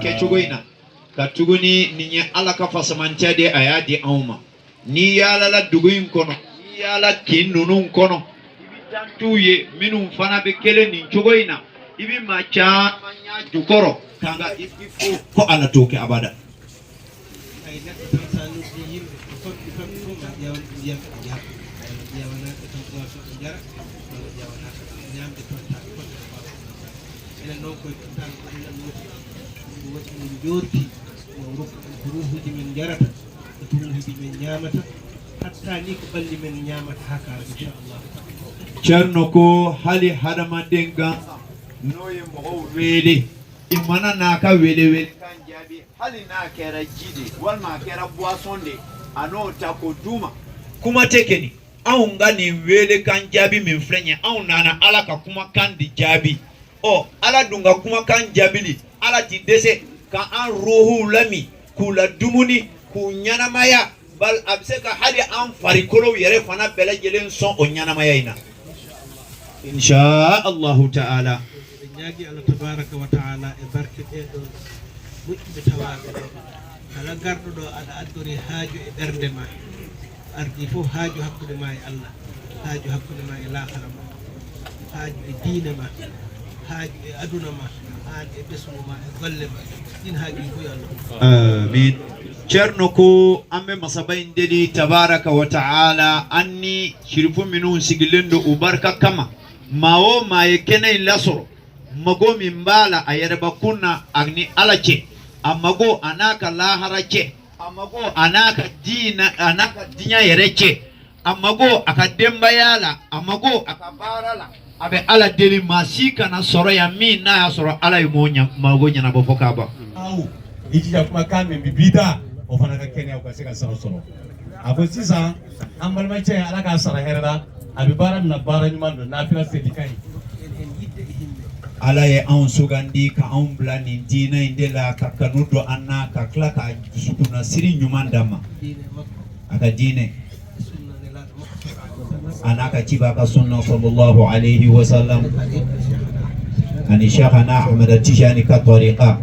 ke chugoina ka tuguni ni ala ka fasamanca de ayadi auma ni yala la duguin kono ni yala kinnunun kono tuye minun fana be kele ni chugoina ibi macha manya jukoro kanga ibi fu ko ala toke abada Cerno ko hali hadama denga noye mo wele imana naka wele kan jabi hali na kera jide wal ma kera boisson de ano ta ko duma kuma tekeni au ngani wele kan jabi min frenya au nana ala ka kuma kan di jabi o ala dunga kuma kan jabili ala ti dese ka an ruhu lami kula dumuni ku nyanamaya bal abseka hali an farikolo yere fana bela jelen son o nyanamaya ina insha Allah ta'ala nyaagi Allah tabaraka wa ta'ala e barke be do mujjibe tawaga kala gardo do ada addori haaju e bernde ma ardi fu haaju hakkude ma e Allah haaju hakkude ma e laakhara ma haaju e diina ma haaju e aduna ma haaju e besmo ma e golle ma din haaju fu Allah amin cerno ko ambe masabain deli tabaraka wa ta'ala anni shirifu minun sigilendo ubarka kama mao maye kene lasoro mago mimbala ayarba kunna agni alache amago anaka laharache amago anaka dina anaka dinya yereche amago akademba yala amago akabarala abe ala deli masika na soro ya mina ya soro ala yumonya mago nyana bofoka ba au ijija kuma kame bibida ofana ka kenya ukasika soro afo sisa ambal mache ala ka sara herda abi bara na bara nyumando na fira sedikai ala ye an sugandi ka an bila nin dina indela ka kanudo anna ka kla ka sukuna siri nyumandama aka dine anaka tiba ka sunna sallallahu alaihi wasallam ani shaykhana Ahmad Tijani ka tariqa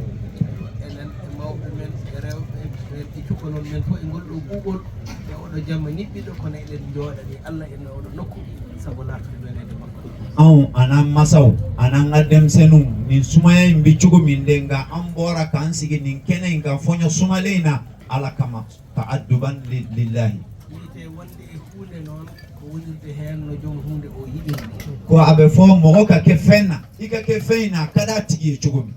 au anam masaw anan adem senu ni sumaya imbi chugo mindenga ambora kan sigi nin kene inga fonyo sumalena ala kama ta'adduban lillahi ko abe fo mo ka ke fenna ika ke feina kada tigi chugo mi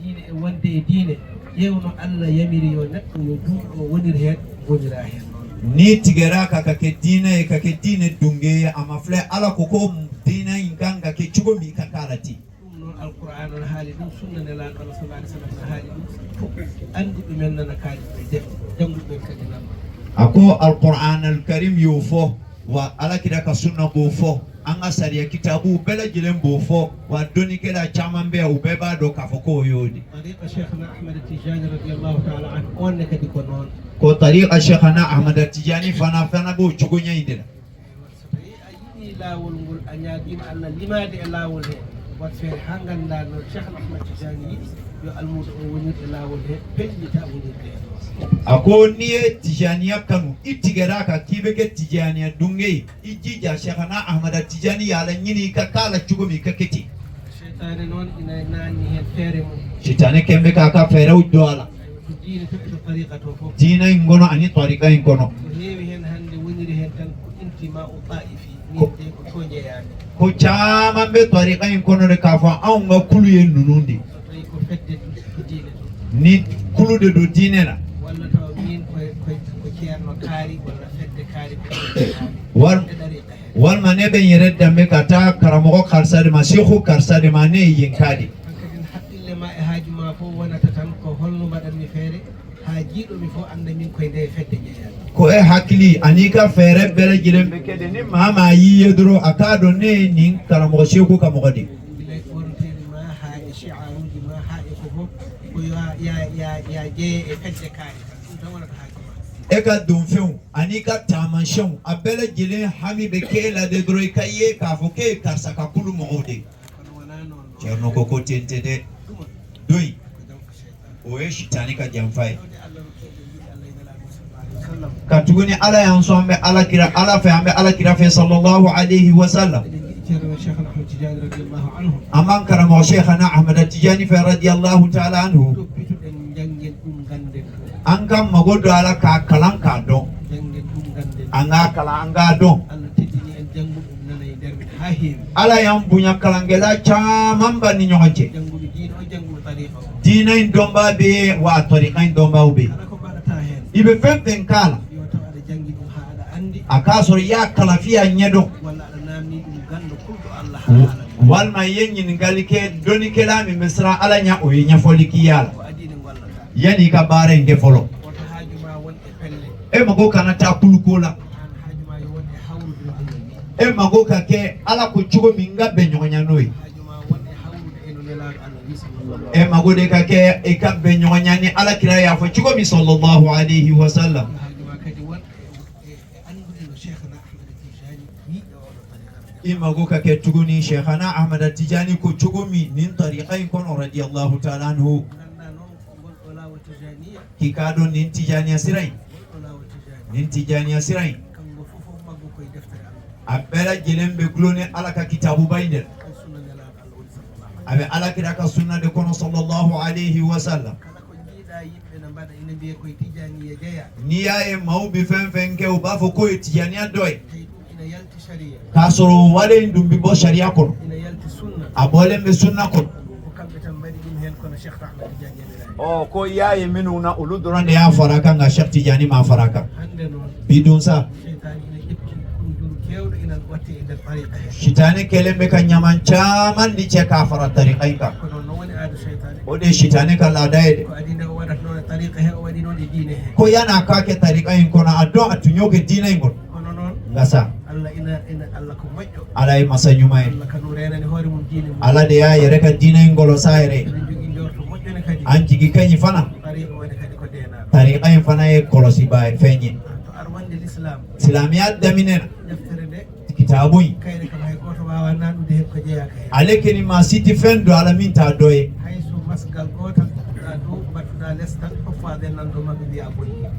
diine e wonde e diine yewno Allah yamiri yo neddo yo juudo wonir hen wonira hen ni tigera ka ke diine ka ke diine dunge amafle ala ko ko diine inganga ke chugo mi ka karati non alquran al hali dum sunna ne la sallallahu alaihi wasallam hali dum andu be men na kaali be jangu be kadi lam ako alquran al karim yufo wa ala kida ka sunna bofo anga sariya kitabu bela jilen bofo wa doni keda chamambe ubeba do kafoko yodi tariqa shaykhna Ahmad Tijani radiyallahu ta'ala an on kadi ko non ko tariqa shaykhna Ahmad Tijani fana bo chugonya indela ayini lawol ngol anyadima Allah limade e lawol he wat fe hanganda no Shaykhna Ahmad Tijani yo almudo o woni e lawol he pellita woni de ako niye Tijaniya kanu itigera ka kibeke Tijaniya dunge ijija Shaykhna Ahmad Tijani yala nyini ka kala chugomi ka keti shaytane non ina nani hen fere mo shaytane kembe ka fere udwala diine to tariqa to fo diina ingono ani tariqa ingono heewi hen hande woniri hen tan ko intima o ta'ifi ni de ko tojeyaani ko chama be tariqa ingono de ka fa anga kulu yen nunundi tawi ko fedde diine to ni kulu de do diine na walla taw min ko ceerno kaari walla fedde kaari wal mane be yere dambe kata karamo karsade ma sheikhu karsade ma ne yinkadi kankadin haqqille ma e haaju ma fo wonata tan ko holno mbaɗanmi feere ha jiiɗomi fo anda min koye nde fedde jeeyaɗo ko e hakkili anika fere bele jilen be kede ni mama yi yedro akado ne nin karamo sheikhu ka mogodi bilay wonteede ma ha e shi'aruji ma ha e ko fof ko ya jeye e fedde kaari ɗum tan wonata haaju ma eka donfew anika tamanshon abele jilen hami be kela de droy kaye ka foke karsa ka kulu mogodi ceerno ko ko tentede doy o e shitani ka jamfay katuguni ala yan so ambe ala kira fe sallallahu alayhi wa sallam amman karamo sheikhana ahmad at-tijani fa radiyallahu ta'ala anhu an kam magodo ala ka kalan ka don anga kala anga don ala yan bunya kalangela chaman bani nyonje dina in domba be wa tariqa in domba be ibe femfen kala akasor ya kala fiya nyedo walma yenyin galike doni kelami misra ala nya o nya foliki yala yani ka bare nge folo e mago kana ta kulukola e mago ka ke ala ko chugo minga be nyonya noy e mago de ka ke e ka be nyonya ni ala kira ya fo chugo mi sallallahu alayhi wa sallam e mago ka ke tuguni sheikhana ahmad at-tijani ko chugo mi nin tariqain kono radiyallahu ta'ala anhu kikado nin tijani asirai abela jelembe glone ala ka kitabu baynel abe ala kira ka sunna de kono sallallahu alayhi wa sallam niya e mawbi fen ke o bafo ko tijani adoy kasoro wale ndumbi bo sharia kono abole be sunna kono o ko yaye minuna uludron ya faraka nga Sheikh Tijani ma faraka bidun sa shitani kelembe ka nyaman chaman di cheka fara tariqai ka o de shitani ka ladaide ko yana ka ke tariqai ko na addo atunyo ke dinai ngon ngasa Allah masanyu mai Allah de ya yere ka dinai ngolo saire anti gi kanyi fana tariqa fana e kolosi ba fenye islamiyat daminen kitabu alekeni ma siti fendo ala minta doye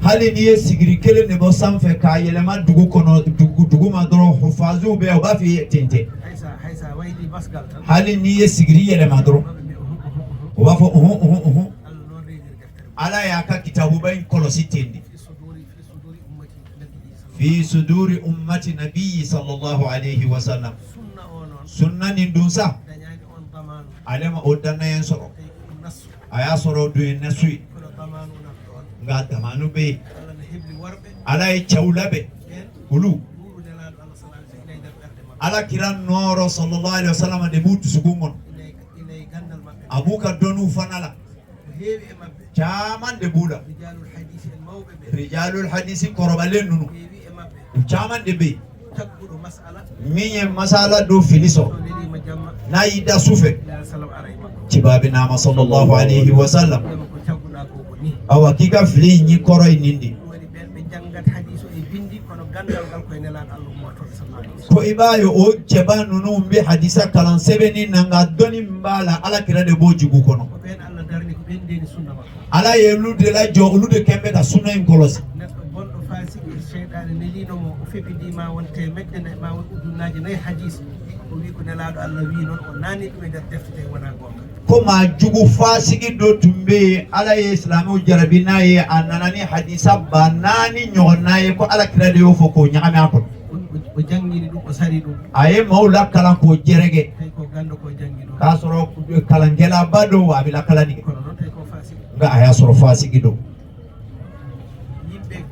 hali ni ye sigiri kele ne bo sanfe ka yelema dugu kono dugu ma doro hufazu be o ba fi tente hali ni ye sigiri yelema doro wafo ala ya ka kitabu bayin kolosi tendi fi suduri ummati nabiyyi sallallahu alayhi wa sallam sunna nin dunsa alema odanna yen soro aya soro du nasui nga tamanu be ala e chawlabe ulu ala kiran noro sallallahu alayhi wa sallam de butu sugungon abuka donu fanala chaman de bula rijalul hadisi korobalen nunu chaman de be minye masala do filiso na yida sufe cibabe nama sallallahu alayhi wa sallam awa kika fili nyi koro nindi ko ibayo o ceba nunu mbe hadisa kalan sebeni nanga doni mbala ala kira de boji gu kono ala yelu de la jo ulu de kembe da sunna en kolosi ko ma jugu fasiki do tumbe ala ye islamu jarabina ye ananani hadisa banani nyonaye ko ala kira de yo foko nyame akon o jangini dum o sari dum aye mawla kala ko jerege ko gando ko jangi dum ka soro kala ngela bado wa bila kala ni ko non tay ko fasiki nga aya soro fasiki do yimbe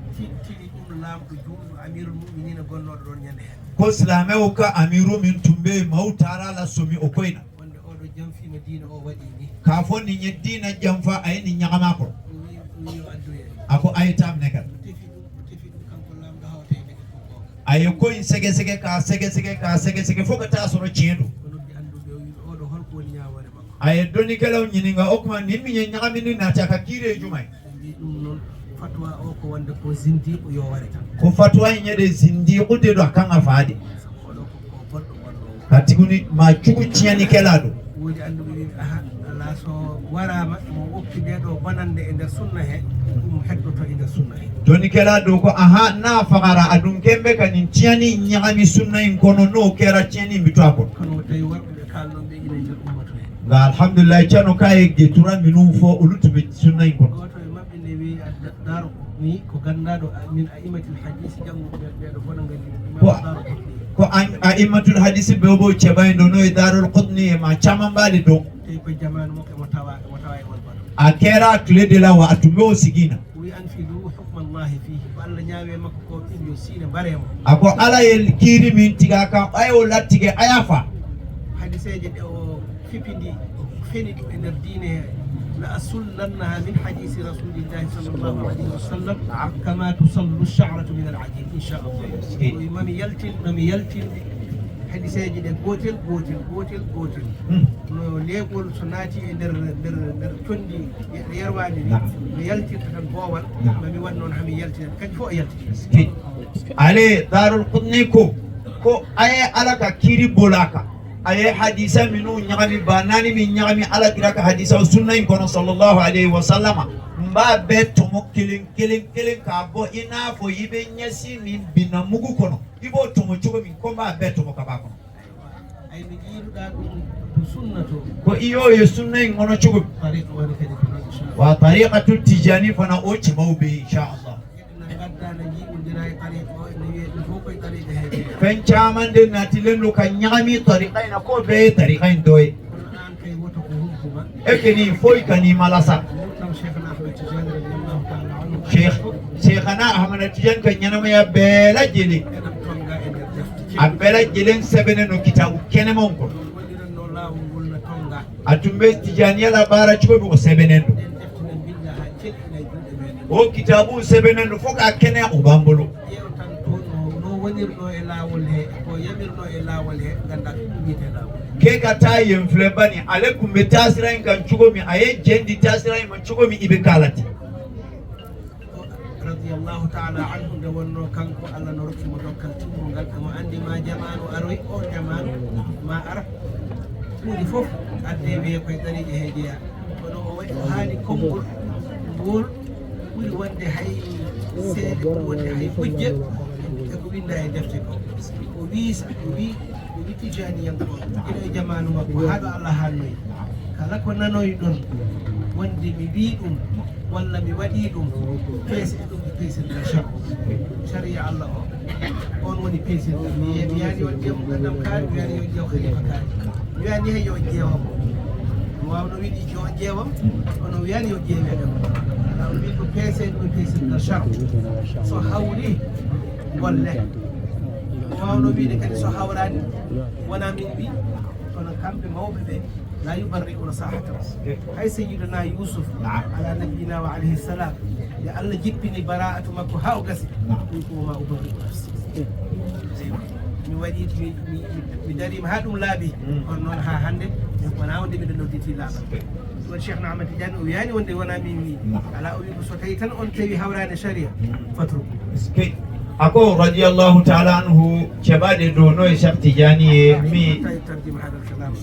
tili dum lamdo juudu amirul mu'minin gonno don nyande ko islame o ka amiru min tumbe mawtara la somi o koyna wonde o do jamfi medina o wadi ni ka fonni nyedina jamfa ay ni nyagama ko ako ay tam nekal ay ko in sege ka foka ta soro ciendo ay doni kala nyini nga okuma nimmi nyami ni na taka kire jumay fatwa o ko wonde ko zindi ko yo wareta ko fatwa nyede zindi ko de do kanga faade katiguni ma chugu ciani kelado woodi annduɓe wi aha ala so warama mo woppi ɗeɗo bonande e nder sunna he ɗum heddoto e nder sunna he joni kela do ko aha na fagara adum kembe kanin tiani nyami sunna in kono no kera tiani bitwa ko kono tawi worɓe kalnoɓe ina nder ummato he ga alhamdulillah tiano kay ge tura minum fo ulutube sunna in kono goto e mabɓe ne wi daro ni ko gandaɗo min aimatil hadisi janguɓe ɓeɗo bona ngali ko a'immatul hadisi be bo cebayndo no e darul qutni ma chaman bali do tawi ko jamanu mo mo tawa e won bado a kera clé de la wa atume o sigina wi anfidu hukmallahi fihi ko Allah ñaawe makko ko ɓiɗɗo sine baremo ako ala yel kiri min tiga ka ay o lattige ayafa hadiseje ɗe o fipindi feni ɗum e nder diine he la asullannaha min hadisi rasulillahi sallllahu alayhi wa sallam kama tusallu lcharatu min alajib inchallah mami yaltin hadiseje ɗe gotel no leeɓol so naati e nder condi yerwade ni mi yaltirta tan boowal mami wat noon hami yaltina kadi fof o yaltiti ale darul qutni ko aye alaka kiri bolaka aye hadisa minu nyagami banani min nyagami ala kiraka hadisa o sunna in kono sallallahu alayhi wa sallama mba beto mo kilin ka bo ina fo yibe nyasi min bina mugu kono ibo to mo chugo min ko mba beto mo kabako ay mi jiiruɗa ɗum sunna to ko iyo ye sunna in ngono chugo tariqa woni kadi wa tariqatu tijani fana o ci mawbe inshallah gaddana jiiɓodira e tariqa o ene wiye ɗum fof koye tariqa heede fen camande natilenno ka nyagami tariqaina ko be tariqain doye kono an kay woto ko humpuma ekeni foy kani malasa ɗum cheikhna ahmed tijani radiallahu taala anhu cheikhana ahmad tijan kan nyanama ya bela jeli eɗam tonga e nder defte a bela jelen sebene no kitabu kene mon ko waɗiranno lawol ngol no tonga atumbe tijaniya la bara chugo ko sebenen ɗen defte men binda ha celɗina e juuɗe meɗen o kitabu sebenen no foka kene o bambolo ƴeew tan to no wonirno e laawol he ko yamirno e laawol he ganda ko wiyete laawol ke ka ta yen flebani ale kumbe tasira en kan chugo mi aye jendi tasira en man chugo mi ibe kalati radiallahu taala anhu nde wonno kanko Allah no rokkimo dokkal timmongal omo andi ma jamanu aroy o jamanu ma ara hunde fof adde wiye koye ɗariɗe he jeeya kono o waɗi o haali konngol ngol ɓuri wonde hay seede ɓuri wonde hay hujja eko winda e defte ko o wi tijaniyanko ino e jamanu makko haɗo Allah hannoyi kala ko nanoyi ɗon wonde mi wi ɗum walla mi waɗi ɗum peese e ɗum e peesirɗa sharia Allah o on woni peesirɗa mi yani on ƴeew gandam kaari mi wiyani yo ƴeew khalifa kaari mi wiyani hay yo ƴeewam mi wawno wiɗi yo ƴeewam ono wiyani yo ƴeewe ɗam ala o wi ko peese ɗum e peesirɗa char so hawri golle mi wawno wiide kadi so hawrani wona min wi kono kamɓe mawɓe ɓe لا يبرئون صاحته هاي سيدنا يوسف على نبينا وعليه السلام يا الله جبني براءة مكو هاو قسي وما أبرئ نفسي mi waɗi mi darima ha ɗum laaɓi on noon ha hande wona wonde miɗo nodditi laaɓal ɗon cheikhna ahmad tidiane o wiyani wonde wona min wi ala o wi ko so tawi tan on tawi hawrani sharia fatru ako radiyallahu ta'ala anhu cebade do no e Cheikh Tidiane e mi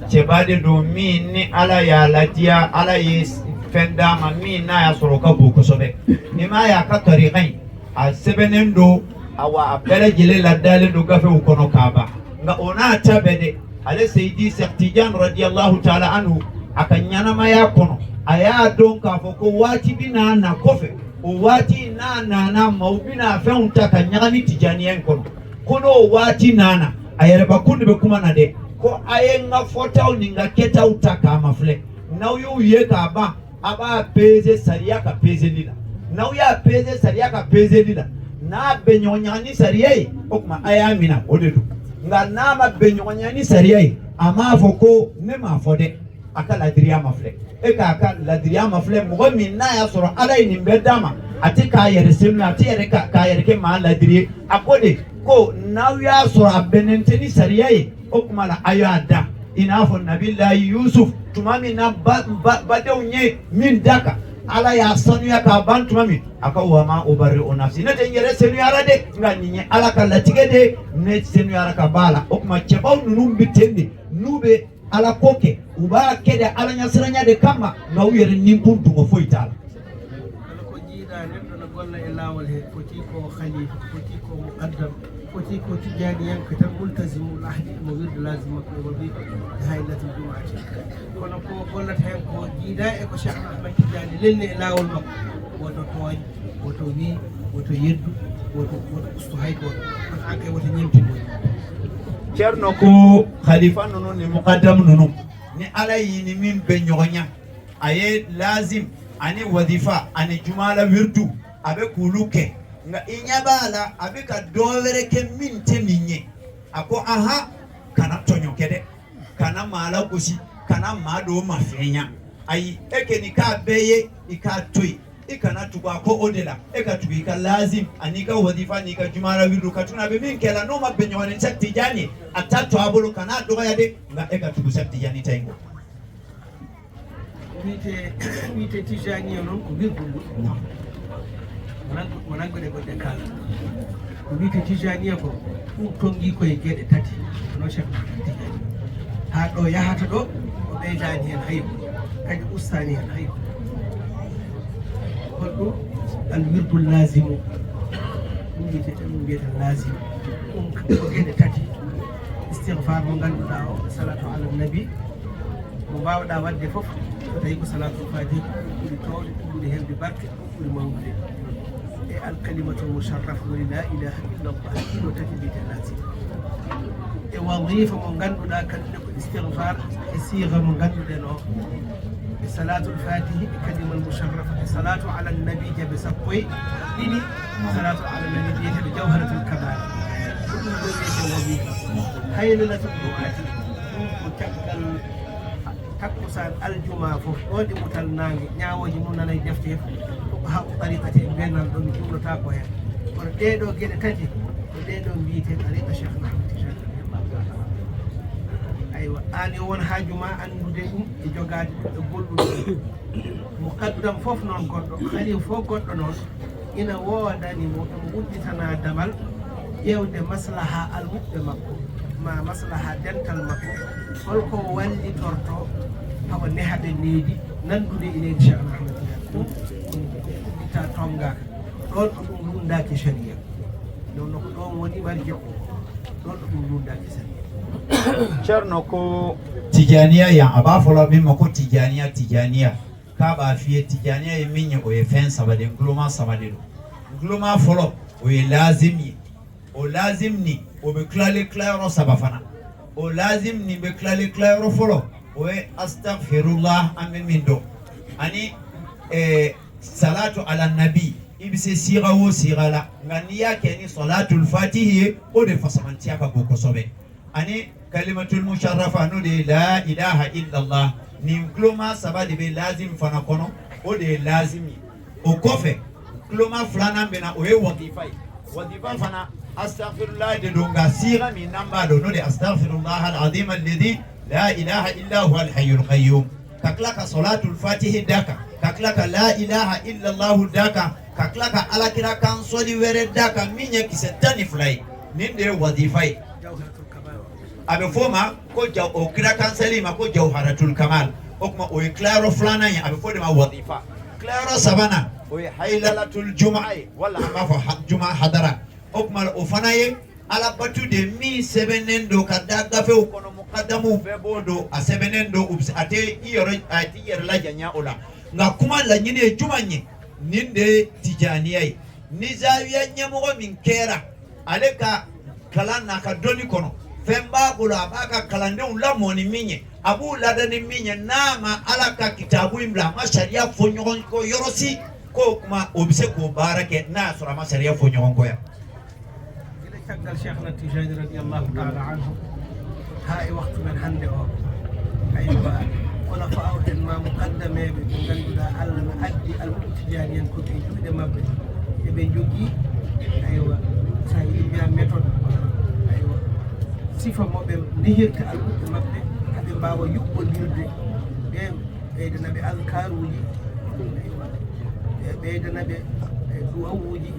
cebade do mi ni ala ya latiya ala ye fendama mi na ya soro ka boko sobe ni ma ya ka tariqai a sebenen do awa abela jele la dale do gafe u kono kaba nga ona tabede ale sayyidi Cheikh Tidiane radiyallahu ta'ala anhu akanyana ma ya kono aya don ka foko wati bina na kofe o wati na maubina feunta ka nyagami tijaniyen kono wati nana ayere bakunde be kuma na de ko ayenga fotaw ninga ketaw taka mafle naw yu ye ka ba aba peze sariya ka peze lila naw ya peze sariya ka peze lila na benyonyani sariya okuma ayamina odedu nga na ma benyonyani sariya ama foko ne ma fode akala diriya mafle e ka kan la diriya mafle mo min na ya soro ala ni bedama ati ka yere senu ati yere ka yere ke ma la diriye akode ko na ya soro abenenteni sariya o kuma la ayada ina fo nabillahi yusuf tumami na badewnye min daka ala ya sanu ya ka bantu mami akawa ma ubari onafsi ne yere senu yara de ngani ala ka latige de ne senu yara ka bala o kuma chebaw nunum bitende nube ala koke uba kede ala nyasranya de kama na wiyere nimpuntu go foitala ko jiida neddo no golla e lawol he foti ko khalifa foti ko muqaddam foti ko tijaniyan ko tan multazimul ahdi mo wirdu lazima ko wazifa haylatul jumaati kono ko gollata hen ko jiida e ko Cheikh Ahmad Tidiane lelni e lawol makko woto tooñ woto wi woto yeddu woto ustu haydo woto anke woto ñemtino cerno ko khalifa nono ni muqaddam nono ni ala yini min be nyonya aye lazim ani wazifa ani jumala wirdu abe kuluke nga inyabala abe ka dowere ke min teminye ako aha kana tonyo kede kana mala kusi kana mado mafenya ai eke ni ka beye ikatui ikana tukwa ko odela eka tukika lazim anika wazifa nika jumala wirdu katuna be min kela no mabenyo ne Tijani atatu abulu kana doga yade nga eka tuku Tijani taingo wite Tijani non ko wirdu wonango godde kala ko wite Tijani ko ɗum tongi koye gueɗe tati no Cheikh Tijani ha ɗo yahata ɗo o ɓeydani hen hayko kadi ustani hen hayko holɗum al wirdul lazimu ɗum wiyete lazimu ɗum ko gueɗe tati istighfar mo ganduɗa o salatu ala nabi mo mbawɗa wadde foof so tawi ko salatul fatih ɓuri towde ɓuri helde barke ɓuri mawnude e alkalimatul musharraf woni la ilaha illa allah ɗiɗo tati mbiyete lazim e wadifa mo ganduɗa kañumne ko istighfar e siga mo ganduɗen o e salatul fatihi e kalimal musharrafa e salatu ala nabi jaɓe sappo e ɗiɗi salatu ala nabi wiyeteɗo jawharatul kamal ko ɗum ɗo wiyete wadifa haylalatul du'ati ɗum ko caggal takkusan aljuma fof ɗo ɗi mutal nangue ñawoji mum nana e defte ko haqqu tariqati e bennal ɗo mi jumlota ko hen kono ɗeɗo gueɗe tati ko ɗeɗo mbiyete tariqa Cheikh Ahmad Tijani aywa an e won haajuma andude ɗum e jogade ɗum e gollude muqaddam fof noon goɗɗo khalifa fof goɗɗo noon ina woodani mo ɗum wudditana damal ƴewde maslaha almuɓɓe makko ma maslaha dental makko holko wallitorto hawa nehade leydi nandude e leydi Cheikh Ahmad Tidiane ɗum itta tongaka ɗon ɗo ɗum lundaki sharia ɗon no ko ɗon woni mari jekko ɗon ɗo ɗum lundaki sharia cerno ko Tijaniya ya aba folo min ma ko Tijaniya ka ba fiye Tijaniya e minye o e fen sabade gloma sabade do gloma folo o e lazim o lazim ni o be claro sabafana o lazim ni be claro folo o e astaghfirullah amin min do ani salatu ala nabi ibise siga wo sigala ngani yake ni salatul fatihi o de fasamantia ka boko sobe ani kalimatul musharrafa no de la ilaha illa allah ni kloma sabade be lazim fana kono o de lazimi o kofe kloma flana bena o e wadifa fana astaghfirullah de donga siga mi namba do no de astaghfirullah alazim alladhi la ilaha illa huwa alhayyul qayyum kaklaka salatul fatih daka kaklaka la ilaha illa allah daka kaklaka alakira kan soli were daka minya kisetani fly ninde wadifa abe foma ko jaw o kira kan salima ko jawharatul kamal okma o claro flana ya abe fode ma wadifa claro sabana o haylalatul jumaa wala ma fa jumaa hadara okma o fanaye ala batude mi sebenendo kadaga fe ko no muqaddamu be bodo a sebenendo ubs ate iyoro ati yer la janya ola nga kuma la nyine jumanye ninde Tijaniyai ni zawiya nyamo min kera aleka kalana ka doni kono femba bula baka kalande ulamoni minye abu ladani minye nama alaka kitabu imla masharia fonyon ko yorosi ko kuma obise ko barake na sura masharia fonyon ko ya ila tagal Cheikh Tijani radiyallahu ta'ala anhu hay waqtu men hande o ayba wala fa'u en ma muqaddame be ganduda Allah na addi al-Tijaniyan ko be juude mabbe e be jogi aywa sa yiya méthode sifa moɓe lihirta alɓuɓɓe maɓɓe haɓe mbawa yuɓɓodirde ɓe ɓeydanaɓe alkaruji ɓeydanaɓe du'awuji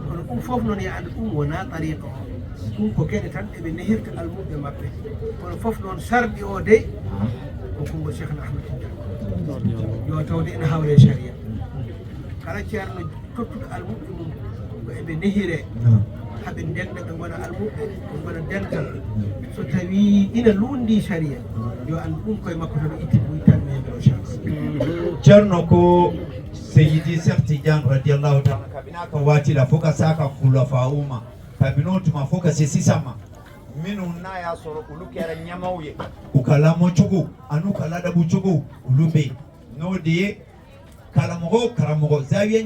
kono ɗum fof noon ya anda ɗum wona tariqa o ɗum ko gueɗe tan eɓe nehirta almuɓe maɓɓe kono fof noon sarɗi o dey ko kumba cheikhna ahmad tidiane yo tawde ene hawre sharia kala ceerno tottuɗo almuɓe mum ko eɓe nehire haɓe ndenda ɓe gona almuɓe ɓe gona dental so tawi ina lundi sharia yo andu ɗum koye makko toɗo itti ɓuytanmi hebeo chance ceerno ko seyidi cheikh tidiane radiallahu taala kabina ka watila fo ka saka khulafa uma kabino tuma fo ka se sisama minu na ya soro ulu kera nyamawye ukalamo chugo anu kala dabu chugo ulu be no de kalamogo karamogo zawiya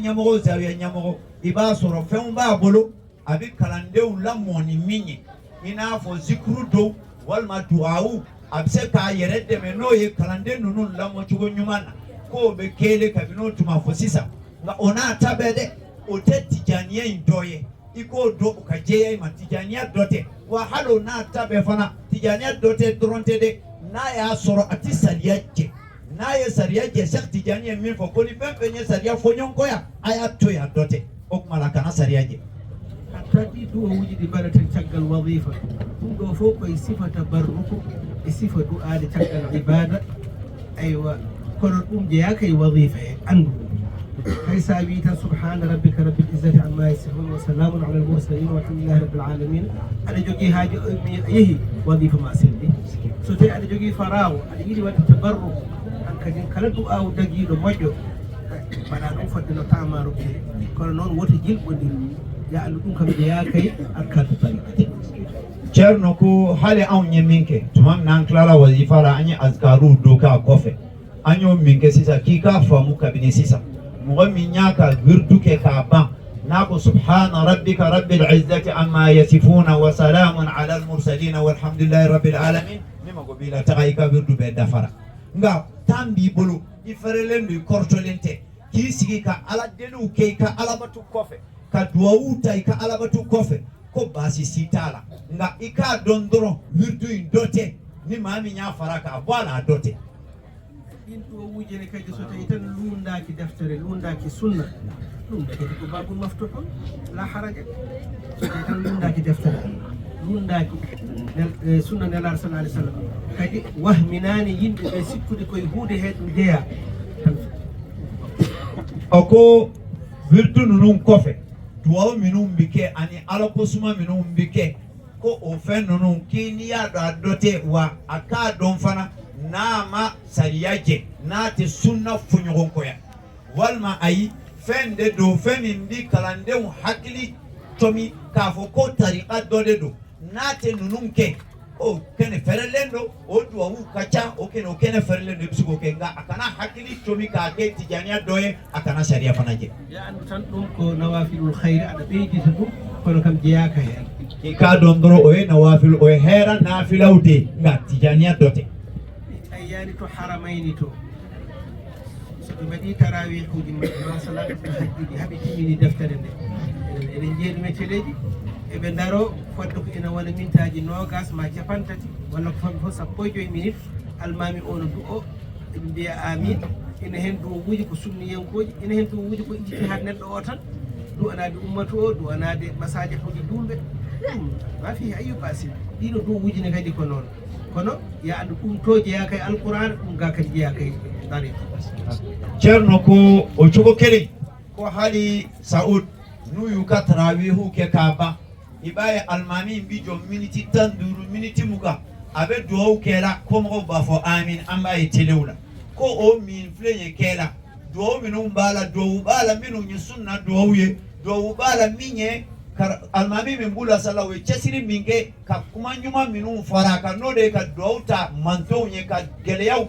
nyamoro iba soro fen ba bolo abi kalande ulamoni minye ina fo zikru do walma duawu abse ka yerede me no ye kalande nunu lamo chugo nyumana ko be kele kabino tuma fo sisa nga ona tabede o te tijaniya indoye iko do ka jeya ma tijaniya dote wa halo na tabe fana tijaniya dote dronte de na ya soro ati sariyaje na ya sariyaje sak tijaniya min fo ko ni pempe nya sariya fo nyonko ya aya to ya dote o mala kana sariyaje tadi do wujidi barata caggal wazifa dum do fo koy sifata barruko e sifa du'a de caggal ibada aywa kono dum je yakay wazifa andu hay sabita subhana rabbika rabbil izzati amma yasifun wa salamun ala al mursalin walhamdulillahi rabbil alamin ada jogi haaji yehi wazifa ma selli so tay ada jogi farawo ada yidi wadde tabarruk an kadin kala du'a dagido moƴƴo bana dum faddino tamaro kono non wota jilbondir ya andu dum kam je yakay arkatu tariqati ceerno ko hale an nyeminke tumam nan klara wazifa la anya azkaru doka kofe anyo minke sisa kika famu kabini sisa مغمي نياكا بردوكي كابان ناكو سبحان ربك رب العزة عما يصفون وسلام على المرسلين والحمد لله رب العالمين نما قبيلة تغيكا بردو بيدفرا نغا تامبي بلو يفرلن دي كورتولنتي كي سيكي كا على دلو كي كا على باتو كوفي كا دواوتا كا على باتو كوفي كو باسي سيتالا نغا إكا دوندرو بردو دوتي نما مي نيافرا كا بوالا دوتي din do wujene kadi so tawi tan lundaki deftere lundaki sunna dum kadi ko babul maftuhun la haraja so tawi tan lundaki deftere lundaki sunna nelar sallallahu alaihi wasallam kadi wahminani yimbe be sikkude koye huude hedum jeya oko virtu nunun kofe duwaw minun bike ani alaposuma minun bike ko o fen nunun kini ya do adote wa aka don fana nama sariyaje nati sunna funyogon koya walma ayi fende do femin bi kalande hakili tomi kafo ko tariqa dode do nati nununke o kene ferelendo o duwa kacha o kene ferelendo bisugo kenga akana hakili tomi ka ke tijaniya doye akana sharia fanaje ya andu tan dum ko nawafilul khair ada beyti to dum kono kam jeyaka hen ki ka dondoro o nawafil o hera nafilawde nga tijaniya dote yani to haramayni to so ɓe mbaɗi tarawihuji maɓɓe ma salatu tahajjudi haaɓe timmini deftere nde eɗen jeeɗi mételeji eɓe daro fodde ko ina wona mintaji nogas ma capantati walla ko fammi fof sappo e 5 minutes almami o no du o eɓe mbiya amin ina hen duwuji ko sunniyankoji ina hen duwuji ko ijtihad neɗɗo o tan duwanade ummatu o duwanade masaji hoji dulɓe ma fi ayu basin ɗino duwuji ne kadi ko noon kono ya andu ɗum to jeeya kay alquran ɗum ga kadi jeeya kay dari ceerno ko o cugo kele ko haali saoud nuyu ka tarawihu ke kaba ibaye almami mbijo miniti tan duru miniti muga abe duwaw kela ko mo bafo amin ambaye telewla ko o min flenye kela duwaw minum bala duwaw bala minu ni sunna duwaw ye duwaw bala minye almami min bula salawe chesiri minge ka kuma nyuma minu faraka node ka douta manto nye ka geleyaw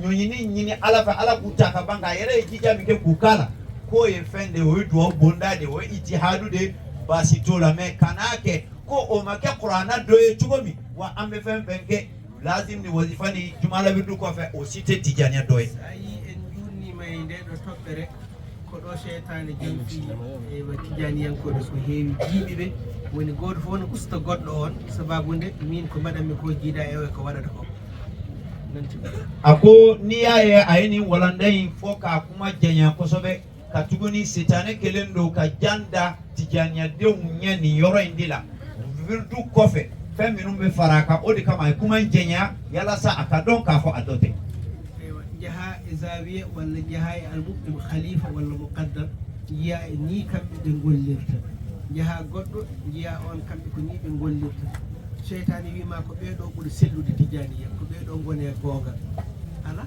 nyonyini nyini alafa ala kutaka banga yere jija mike kukala ko ye fende o do bondade o ijihadu de basitola me kanake ko o make qur'ana do e chugomi wa ambe fenke lazim ni wazifani jumala bidu ko fe o cité tijania do e ayi en junni may de do tobbere ko do sheytane jonfi e tijaniyankoɓe ko heewi jiiɓeɓe woni goto fof no usta goɗɗo on sababude min ko mbaɗanmi ko jiida e ko waɗata ko ako niyaye ayini walandayi fo ka kuma janya kosobe katugoni setane kelendo ka janda tijania de munya ni yoro indila wirdu kofe fem minum be faraka odi kama kuma jenya yala sa akadon ka fo adote jaha zawiya walla jaha al-muqim khalifa walla muqaddam jiya ni kambe be gollirta jaha goddo jiya on kambe ko ni be gollirta sheytani wi ma ko beedo buri sellude tijaniya ko beedo gone gonga ala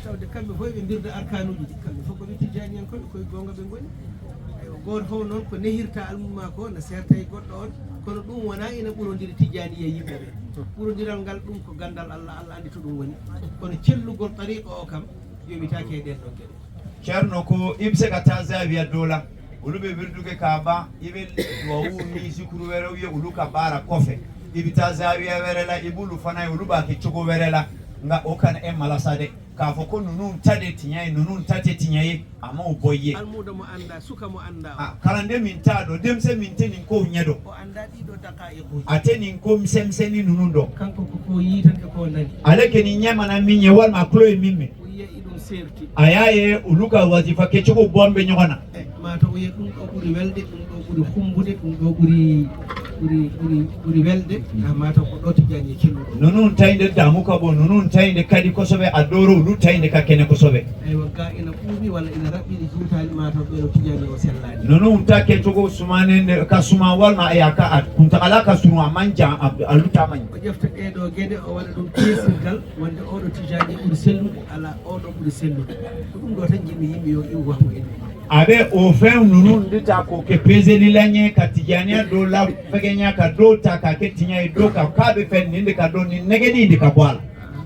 tawde kambe foy be birda arkanuji kambe fof ko be tijaniyan ko gonga be goni goto fof noon ko nehirta almuma ko na serta e goɗɗo on kono ɗum wona ina ɓurodiri tijaniya yimɓeɓe ɓurodiral ngal ɗum ko gandal Allah andi to ɗum woni kono cellugol tariqa o kam yoɓitake e ɗen ɗon gueɗe ceerno ko ibsega ta zawiya dola uluɓe wirduge ka ba iɓe duwawu ni sikuru were wiye ulu ka bara kofe ibita zawiya werela ibulu fana uluɓake cogo werela nga o kana e malasade ka fo ko nunun tade tiñayi nunun tate tiñayi ama o boyye almuda mo anda suka mo anda kala nde min taɗo demse min tenin ko ñeɗo o anda ɗiɗo daqaiquji atenin ko semseni nunun ɗo kanko ko yitande ko nani aleke ni ñamana min ñe walma cloye mimme o yiya iɗum serti ayaye uluka wasifa keccogo bomɓe ñogona mata o yiya ɗum ɗo ɓuuri welde ɗum ɗo ɓuuri humbude ɗum ɗo ɓuuri welde mata ko ɗo tijani e celluɗo nonun tayde damuka bo nonun tayde kadi kosoɓe addoro ulu tayde ka kene kosoɓe eywa ga ina ɓuuɓi walla ina raɓɓiɗi juutali mata ɓeɗo tijani o sellani nonun ta keccogo sumanende ka suma walma aya ka kunta ala ka sunu a manja a lutamañ o ƴefta ɗeɗo gueɗe o waɗa ɗum kesirgal wonde oɗo tijani ɓuuri sellude ala oɗo ɓuuri sellude ko ɗum ɗo tan jimmi yimɓe yo iw wahmo en aɓe o fen nunun ndita ko ke peselilañe ka tijaniya do la fegeña ka do ta ka ke tiñayi do ka kaɓe fen ninde ka do ni negeɗindi ka bo ala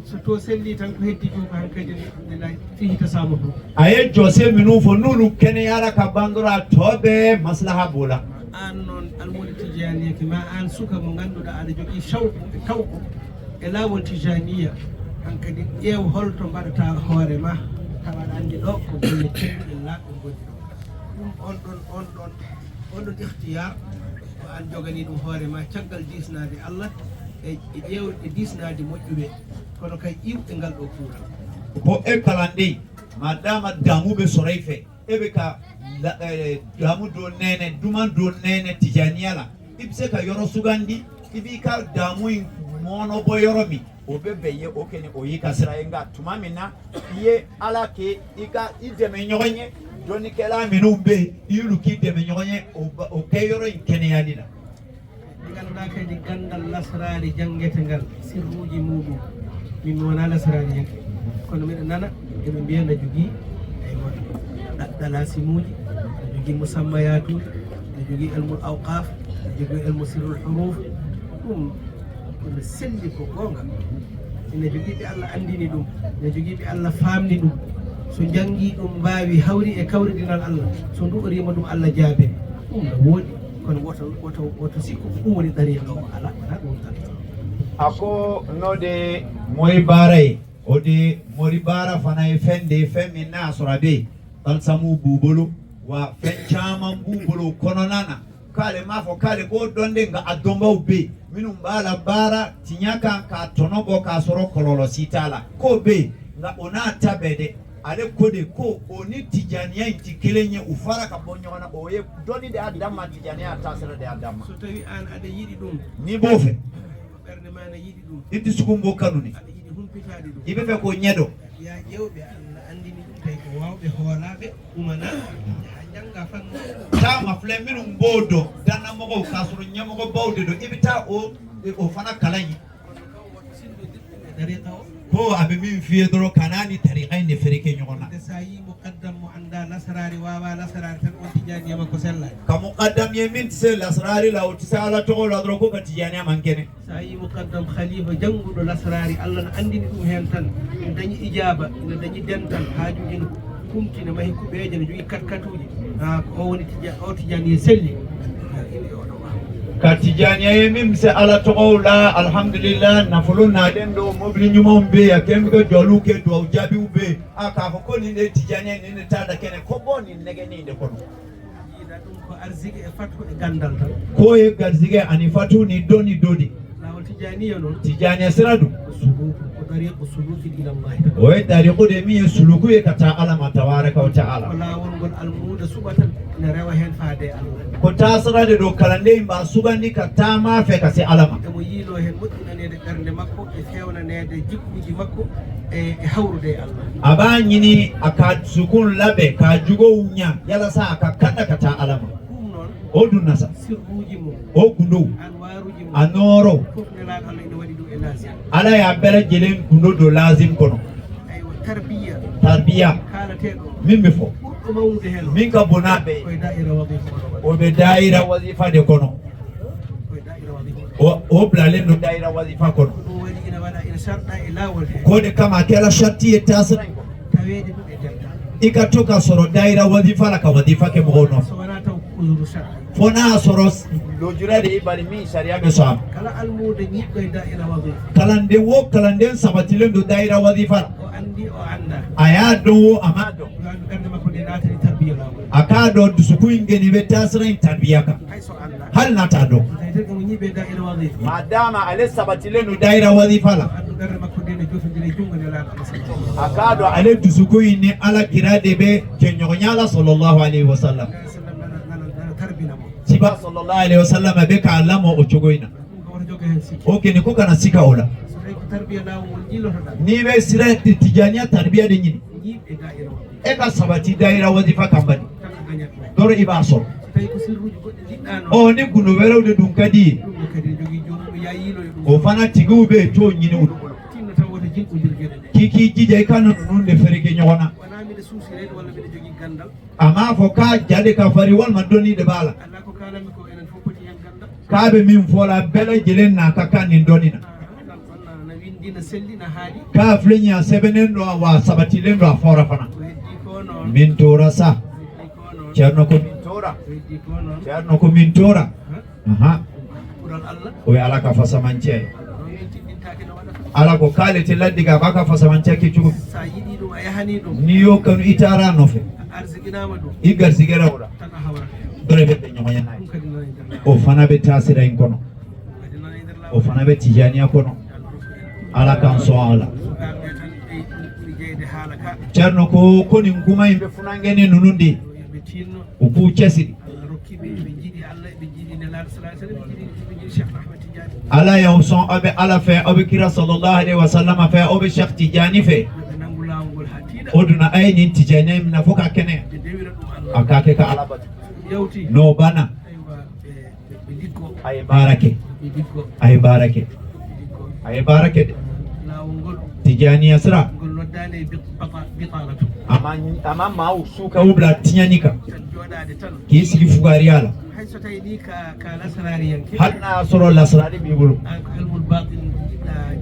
so to selli tan ko heddi ɗum ko hankkadi ndena fihita samo to aye jose minum fo nunu kene yara ka bandora toɓe maslaha bola an noon almuɗo tijaniyake ma an suka mo ganduɗa aɗa jogui shawku e tawko e lawol tijaniya hankkadi ƴeew holto mbaɗata hoore ma tawaɗa andi ɗo ko golle celluɗe laɓɓe gonni ɗum on ɗon ihtiyar ko an jogani ɗum hoore ma caggal disnade Allah e ƴewde disnade moƴƴuɓe kono kay iwɗe ngal ɗo kuural bo e kala ndey madama damuɓe soray fe eɓe ka damu do nene duman do nene tijaniyala ibse ka yoro sugandi ibi ka damu mono bo yoromi o be beye o kene o yika sira nga tuma minna iye ala ke ika ideme nyogonye doni kela minu be ilu ki deme nyogonye o ke yoro kene yalila ganduɗa kadi gandal lasrari jangete ngal sirruji muɗum min wona lasrari yake kono miɗa nana eɓe mbiya nda jogui ɗalasimuji nda jogui musammayatuji nda jogui elmul awqaf nda jogui elmu sirrul huruf ɗum kono selli ko gonga ene jogiiɓe Allah andini ɗum ene jogiiɓe Allah famni ɗum so jangi ɗum mbawi hawri e kawridinal Allah so duɗorima ɗum Allah jaabe ɗum ne woodi kono woto sikku ɗum woni dariqa o ala wona ɗum tan ako node moy baray ode mori bara fana e fende femmi na sorabe dal samu bubolo wa fen chaman bubolo kono nana kale mafo kale ko donde nga adomba be minum bala bara tinyaka ka tonogo ka soro kololo sitala ko be nga ona tabede ale kode ko oni tijaniya inti kelenye ufara ka bonyona oye doni de adama tijaniya tasira de adama so tawi an ada yidi dum ni bofe berne mana yidi dum iddi sukumbo kanuni ada yidi humpitade dum ibe fe ko nyedo ya jewbe Allah andini dum tay ko wawbe hoolabe umana janga fan tama fleminum bodo dana mogo kasuru nyamogo bawde do ibita o fana kalayi dariqa ko abe min fiye doro kanani tariqa ne fereke nyona de sayi muqaddam mu anda lasrari wawa lasrari tan on tijani ma ko sella ka muqaddam yemin se lasrari la o tisala to la doro ko ka tijani mankene sayi muqaddam khalifa jangudo lasrari Allah na andini dum hen tan dañi ijaba ina dañi dental hajuji no kumtina mahi kubeje no jogi katkatuji ko o woni tijani selli ka tijani yemin se ala to la alhamdulillah nafulu na den do mobli nyumom be ya kemgo jolu ke do jabi ube aka ko ni ne tijani ne tada kene ko boni nege ni de kono ida dum ko arziki e fatu e gandal tan ko e garzige ani fatu ni doni dodi lawol tijaniya non tijaniya siradu طريق السلوك الى الله o tariqu de mi suluku e kata ala ma tabaraka wa ta'ala wala won almuda subatan na rewa hen faade Allah ko tasirade do kalande ba subandi kata ma fe kasi alama mo yilo hen muddinanede bernde makko e fewnanede jikkuji makko e hawrude Allah aba nyini aka sukun labe ka jugo unya yala sa aka kada kata alama dum non o dunnasa sirruji mo o gundo anwaruji mo anoro fof ne la Allah ina wadi dum e lazim ala ya bere jelen gundo do lazim kono aywa tarbiya tarbiya kalatedo min mi fo ɓurɗo mawnude hen min ka bonabe koye da'ira wadifa o be daira wazifa de kono koye da'ira wadifa o blalen do daira wazifa kono ɗum waɗi ina waɗa ina sarɗa e lawol he ko de kama kala shatti e tasira taweede ɗum e denta ikatoka soro daira wazifa la ka wazifa ke mo no so wona taw usuru sarɗa fona soro lojurade ibari mi sharia be so kala almude ñiɗɗo e da'ira wadifa kalande wo kalande sabatilen do daira wazifa o andi o anda aya do amado yo andu ɓerde makko nde natani tarbiya lawol akado dusuku ingeni be tasira in tarbiyaka hay so anda hal nata do tawi tan omo ñiiɓe da'ira wadifa madama ale sabatilen do daira wazifa la andu ɓerde makko nde ne jofodiri jungo nde laaɗo Allah sallallahu akado ale dusuku inni ala kirade be kenyonyala sallallahu alaihi wasallam alaihi wasallam nana tarbina mo siba sallallahu alaihi wasallam be ka alamo o chogoina ɗum ko wota joga hen sikki o keni ko kana sika ola so tawi ko tarbiya lawol ngol jillotoɗa ni be sira tijaniya tarbiya de nyini ñiiɓe da'ira wadifa e ka sabati daira wazifa kambani tan ko gañat ɗum doro iba so so tawi ko sirruji goɗɗi jiɗɗa noon o ni guno werewde dum kadi ɗum ne kadi ne jogii joomum ya yiiloyo ɗum o fana tiguɓe to nyini udu tinno taw woto jinɓodir gueɗe ɗe kiki jije kanu nunde ferike nyona wona mbiɗa suusirede walla mbiɗa jogii gandal ama fo ka jade ka fari wal madoni de bala ala ko kalami ko enen fof poti hen gandal kabe min fola bela jelen na kakani donina na windi na selli na haaɗi ka flenya sebenen do wa sabatilen do fora fana ko heddi ko noon min tora sa heddi ko noon cerno ko min tora ko heddi ko noon cerno ko min tora aha ɓural Allah o ala ka fasamance no yen tiɗɗintake no waɗata ala ko kalete laddiga baka fasamance ke cugo sa yiɗi ɗum a yahani ɗum ni yo kanu itara nofe a arsiginama ɗum igar sigera oda tan a hawrata hen dore be nyoyana ɗum kadi nana e nder lawol o fana be tasira en kono kadi nana e nder o lawol fana be tijaniya kono ala kan so ala sukaɓe tan ɓe ɓuri jeyde haala ka cerno ko koni kuma yimɓe funangeni nunundi yoɓe tinno o pu cesiɗi Allah rokkiɓe ɓe jiiɗi Allah ɓe jiiɗi nelaɗo sallallahu alaihi wasallam ɓe jiiɗi Cheikh Ahmed Tidiane ala yaw son oɓe ala fe oɓe kira sallllahu alayhi wa sallam fe oɓe cheikh tidiani fe ɓe nangu lawol ngol ha tiiɗa oduna aynin tijani mina fof ka kene ɓe dewira ɗum Allah a kake ka ala batu yawti no bana aywa ɓe liggo ay barake ɓe liggo ay barake ɓe liggo ay barake de lawol ngol tijaniya sira ngol noddani e bitalatu ama maw suka wubla tiñanika tan joɗade tan ki sigi fugari ala hay so tawi ni ka lasarari yanke hanna soro lasrani ɓiɓolo an ko ilmul batin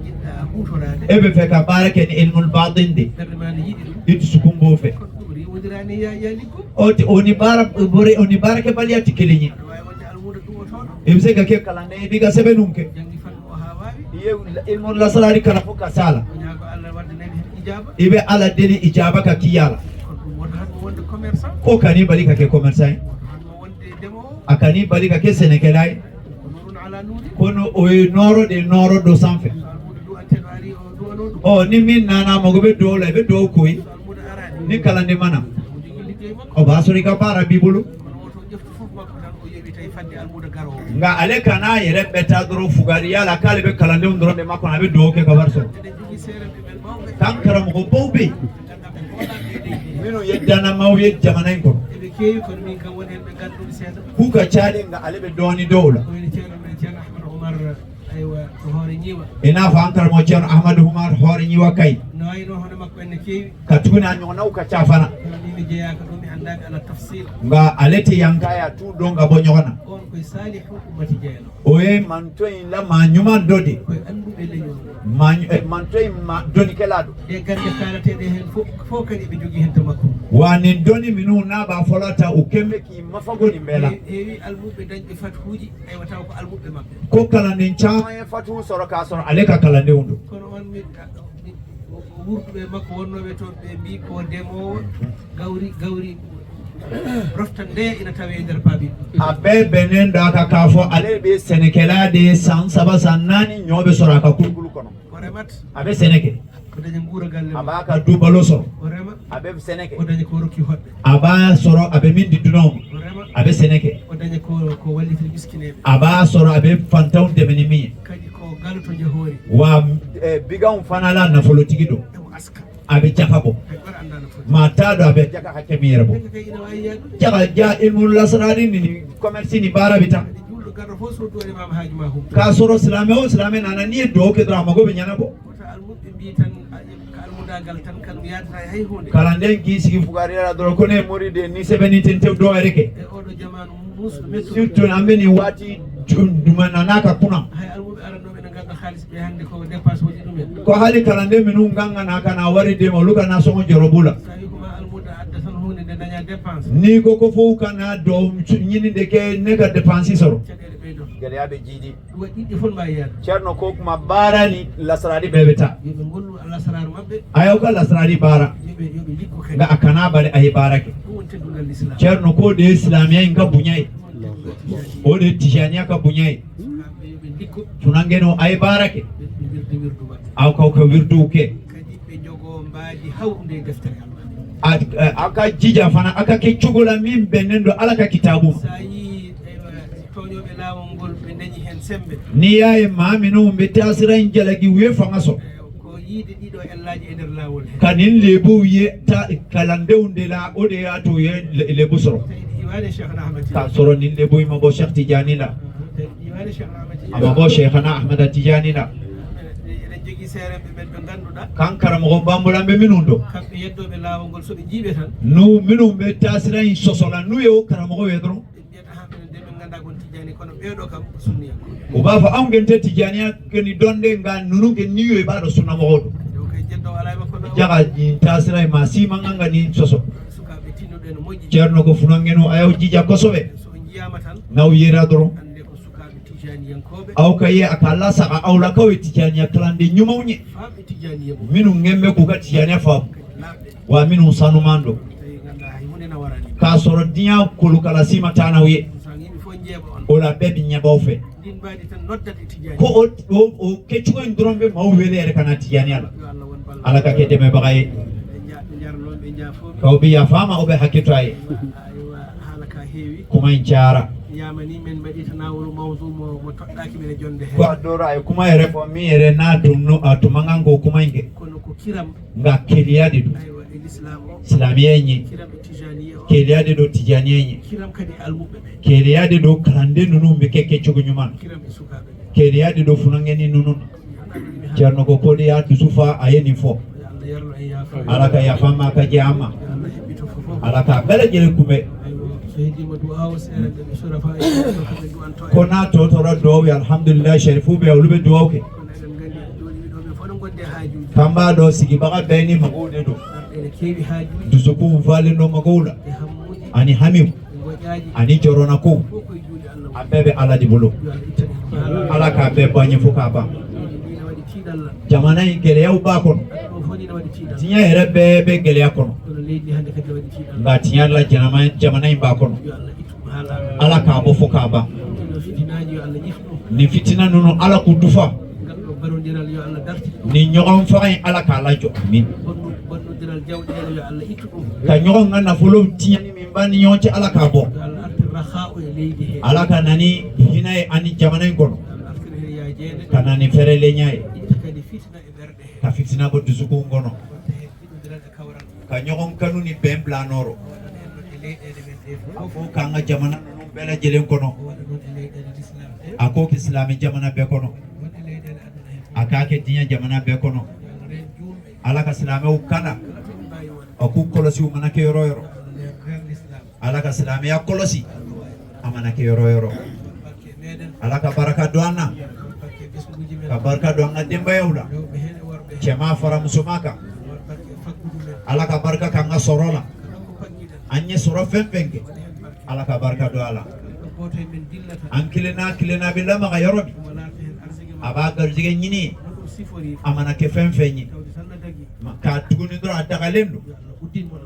jiɗɗa hutorade eɓe fe ka barake ni ilmul badin de ɓerde ma ne yiɗi ɗum itti sukumbo fe kono ɗum riwodirani ya liggo oti oni bara bore oni barake baliyati keliñi aɗa wawi wonde almuda duwotoɗo eɓe sega ke kalande e ɗiga seɓe num ke jangdi fannu o ha wawi ilmul lasrari kala fof ka sala o ñaago Allah waddanede hen ijaba ibe ala deli ijaba ka kiyala kono ɗum wonta hatmo wonde commerçant ko kani bali ka ke commerçant hatmo wonde ndemowo akani bali ka ke sénégalais ko nurun ala nuri kono o noro de noro do sanfe so almuda duwanteɗo ari o duwano ɗum o ni min nana mo be do la be do koy so almuda arani ni kala ndi mana o jogui liggey makko o basori ka para bibulu kono woto ƴeftu fof makko tan o yeewi tawi fadde almuda garowo nga ale kana yere beta doro fugari yala kale be kala ndi ndoro de makko na be do ke ka warso eɗen jogui seereɓe men mawɓe kankara mo bowbe ganduɗa ko poɗaɓe e leydi mino yeddana maw yed jamanain ko eɓe keewi kono min kam woni hen ɓe ganduɗe seeɗa kuka chali nga ale be doni dowla ko woni ceerno men ceerno Ahmad Oumar aywa to hoore ñiiwa ina fa ankara mo ceerno ahmadou humar hoore ñiwa kay no wayno hono makko enne keewi ka tuguna ñonaw ka cafana kono min mi jeeyaka ɗum mi andaki ala tafsil nga alete yankaya tu do nga bo ñogona on koye salihu ummati jeeyno oye mantoyin la ma ñuman dode koye anduɓe leñol ma mantoyin ma doni kelaɗo ɗe gande kalateɗe hen fof kadi ɓe jogui hen to makko wani doni minu naɓa folata o kembe ki mafagoni mbela heewi almuɓe dañɓe fatuji aywa taw ko almuɓe mabɓe ko kalandin cama e fatu soro ka soro ale ka kalande undu kono on wurduɓe makko wonnoɓe toon ɓe mbi ko ndemowo gawri roftan nde ina tawe nder paabi abe benen da aka kafo ale be senekela de san saba sanani nyobe soro aka kulkulu kono o remat abe seneke o daña nguura galle aba ka dubalo soro o rema abe seneke o daña ko rokki hoɗɓe aba soro abe min didunom o rema abe seneke o daña ko wallitir miskineɓe aba soro abe fantaw demeni mi kadi ko galuto jahoori wa bigaw fanala na folo tigido ewo aska abe jakabo hay goto anda no foti mata do abe jaka hakemiyere bo ɓe kay ina wawi yaadu jaka ja ilmul lasrari ni commerce ni bara bita kadi julɗo garɗo fof so duwari mama haaju ma humto ka soro silame o silame nana ni do ke dra mago be nyana bo wota almuɓe mbi tan ka almudagal tan kan yadata e hay hunde kalanden ki sigi fugari ra do ko ne moride ni sebeni tente do reke e oɗo jamanu musɗo mettuɗo surtout ambeni wati dumana naka kuna hay almuɓe arannoɓe ne gadda haalis ɓe hannde ko dépense woji ɗumen ko hali kalande minu ganga naka na wari de mo luka na songo jorobula so wi koma almuda adda tan hunde nde daña dépense ni ko fo kana do nyini de ke ne ka dépense soro caɗele ɓeydo gele abe jidi ɗum waɗi ɗiɗɗi fof mbawi yaade cerno ko kuma barani lasradi bebeta yoɓe gollu allah sararu mabɓe ayo ka lasradi bara yoɓe liggo kadi ga akana bare ayi barake ɗum woni teddugal l'islam cerno ko de islamiya inga bunyai o de tijaniya ka bunyai sukaɓe yoɓe liggo tunangeno ayi barake ɓe wirde wirdu maɓɓe aw ko wirdu ke kadi ɓe jogo mbaadi hawrude e deftere allah aka jija fana aka ke cugola min bennen do ala ka kitabu sa yi toñoɓe laawol ngol ɓe dañi hen sembe ni yaye mamino be tasiran jalagi we fanga so ko yiide ɗiɗo ellaji e nder laawol he kanin lebu ye ta kalandewnde la ode ya to ye lebu soro tawi iwane cheikhna ahmad ka soro nin lebu ima bo cheikh tijani la tawi iwane cheikhna ahmad ama bo cheikhna ahmad tijani la eɗen jogui seereɓe ɓen ɓe ganduɗa kankara mo bambulambe minundo kamɓe yeddoɓe laawol ngol soɓe jiiɓe tan nu minum be tasiran sosola nu yo karamo wedro ɓe mbiyata hamɓene nde ɓe ganda gon tijani kono ɓeeɗo kam sunniyanko o ba fa am gente tijaniya keni donde nga nunu ke niyo e bado sunna mo hodo ɗo kay jeddowo alay makko law jaga tasiran ma sima nganga ni soso sukaɓe tinnuɗo ene moƴƴi cerno ko funangeno ayaw jija kosobe so jiyama tan naw yera doro ande ko sukaɓe tijaniyankoɓe aw kaye akalla saka awla kawe tijaniya klande nyumawni famɓe tijaniya mum minu ngemme ko ka tijaniya fa laaɓɓe wa minu sanumando tawi ganda hay hunde na warani ka soro dinya kolu kala sima tanawiye so yimɓe fof jeeɓa on ola bebi nyabaw fe ndin mbaɗi tan noddade tijani ko o keccugo en drombe maw welere kana tijaniya la yo allah won balla ala ka ke deme bagaye ɓe jarlon ɓe jaafoɓe kawbi ya fama obe hakitoye aywa haala ka heewi kuma en cara yamani men mbaɗi tanawolu mawdu mo toɗɗaki mene jonde he ko adoro ay kuma ere fo mi ere na tumno tumangango kuma inge kono ko kiram nga keliyade do aywa e l'islam o islamiyenye kiram e tijaniya o keliyade do tijaniyenye kiram kadi e almuɓe ɓe keliyade do kalande nunu be keke cugo nyuman kiram e sukaɓe ɓe keliyade do funangeni nunu cerno ko kodi ya dusufa ayeni fo yo allah yarlo en yaafo ala ka yafama ka jama yo allah heɓɓito fofof ala ka bele jele kume aywa so heddima du'a o seeɗa nde ɓe sura fa koɓe du'anto ko na totora dowi alhamdulillah sharifu be awlube duwawke kono eɗen gandi joni ɗo ɓe fof ɗo gonde haajuji kamba do sigi baga beni magude do arɗe ene keewi haajuji dusuku valino magula e hammuji ani hamiw e goƴaji ani jorona ko fof koye juuɗe allah abebe ala di bulu yo allah ittane ko haala ala ka be banye fuka ba ɗi ne waɗi tiiɗalla jamana gele yaw ba kono ɗo fof ni ne waɗi tiiɗalla tinya ere be gele ya kono kono leydi hannde kadi ne waɗi tiiɗalla nga tinya la jamana ba kono yo allah ittu ɗum haala ala ka bo fuka ba no fitinaji yo allah ƴif ɗum ni fitina nunu ala ku dufa ngal ɗo barodiral yo allah darti ni nyogon fayin ala ka lajo amin bonnodiral jawɗele yo allah ittu ɗum ka nyogon ngana fulo tinya ni min bani nyonce ala ka bo yo allah artir raha o e leydi he yo ala ka nani hinaye ani jamana kono allah artir hen yajeede ka nani fere le nyaay itta kadi fitna e ɓerɗe he ka fitina bo dusuku ngono wonta hen fiɗodiral e kawral ka nyogon kanu ni ben blanoro waɗan hen noon e leyɗele men ɗe fof fo kanga jamana nunu bela jelen kono o waɗa noon e leyɗele l'islam ɗe ako islami jamana be kono wonɗe leyɗele aduna hen akake dinya jamana be kono yo allah ren juulɓe ala ka islami kana kala to ɗum mbawi wonde aku kolosi mana ke yoro yoro yo allah ren l'islam ala ka islami ya kolosi amana ke yoro yoro barke meɗen ala ka baraka do anna barke ɓesguji men ka barka do anna demba yawla rewɓe hen e worɓe hen cema fara musumaka barke faggudu men ala ka barka kanga sorola kala ko pagguiɗen anye soro fempenge waɗa hen barke ala ka barka do ala ɗo goto e men dillata an kilena billa maga yorobi mo laata hen arsigue ma aba garjige nyini no ɗum sifori amana ke fempenyi tawde tan no dagui ka tuguni do adaga lendu yo allah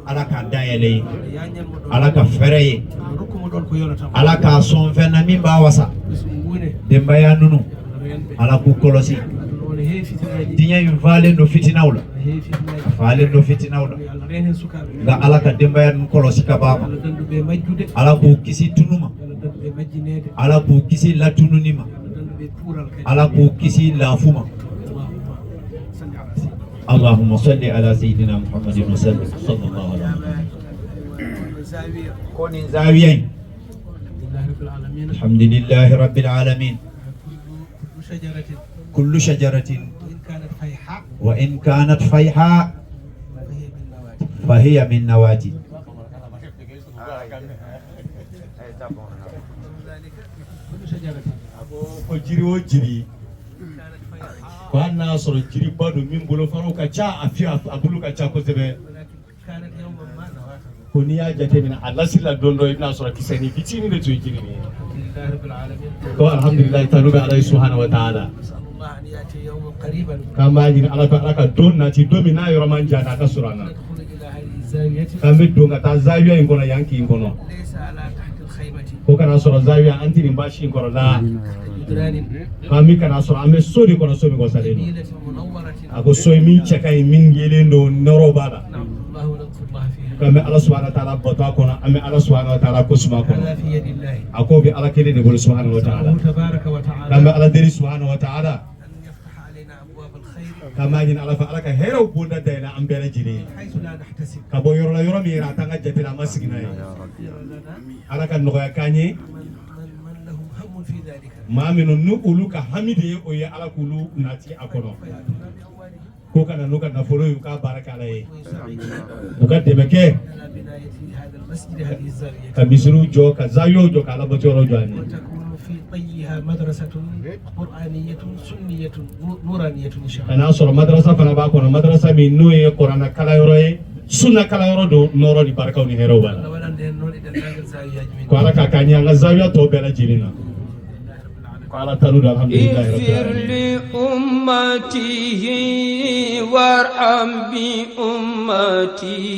ala ka dayele ala ka fere ye ala ka son fɛn na min b'a wasa denbaya nunu ala k'u kɔlɔsi diɲɛ in falen do fitinaw la falen do fitinaw la nka ala ka denbaya nu kɔlɔsi ka b'a ma ala k'u kisi tunu ma ala k'u kisi latununi ma ala k'u kisi lafu ma اللهم صل على سيدنا محمد وسلم صلى الله عليه وسلم كون زاويين الحمد لله رب العالمين كل شجرة وإن كانت فيحاء فهي من نواتي Bana soro jiri bado min bolo faro ka ca afi abulu ka ca ko sebe ko ni ya jate min alasila dondo ibna soro kisani fitini de to jiri ni to alhamdulillah tanuba alaihi subhanahu wa ta'ala kama ni alaka don na ti domina yoro manja na ka surana kambe donga ta zawiya ingona yanki ingono ko kana soro zawiya antini bashi ingona la kami kana soro ame sodi kono somi ko saleno ako soy min chakay min gelendo noro bada kami Allah subhanahu wa ta'ala bata kono ame Allah subhanahu wa ta'ala ko suma kono ako bi Allah kele de bol subhanahu wa ta'ala kami Allah deri subhanahu wa ta'ala kama yin Allah fa Allah ka hero bunda dayna am bela jiri ka bo yoro la yoro mi ra tanga jatira masigina Allah kan no ya kanye mamino nu ulu ka hamide o ya ala kulu nati akono ko kana no kana folo yu ka baraka lay buka debeke ka misru jo ka zayo jo ka la botoro jo ani ana soro madrasa fana ba kono madrasa mi no e qur'ana kala yoro e sunna kala yoro do noro di baraka ni hero bala ko ala ka kanya nga zawiya to bela jirina اغفر لأمته وارحم بأمتي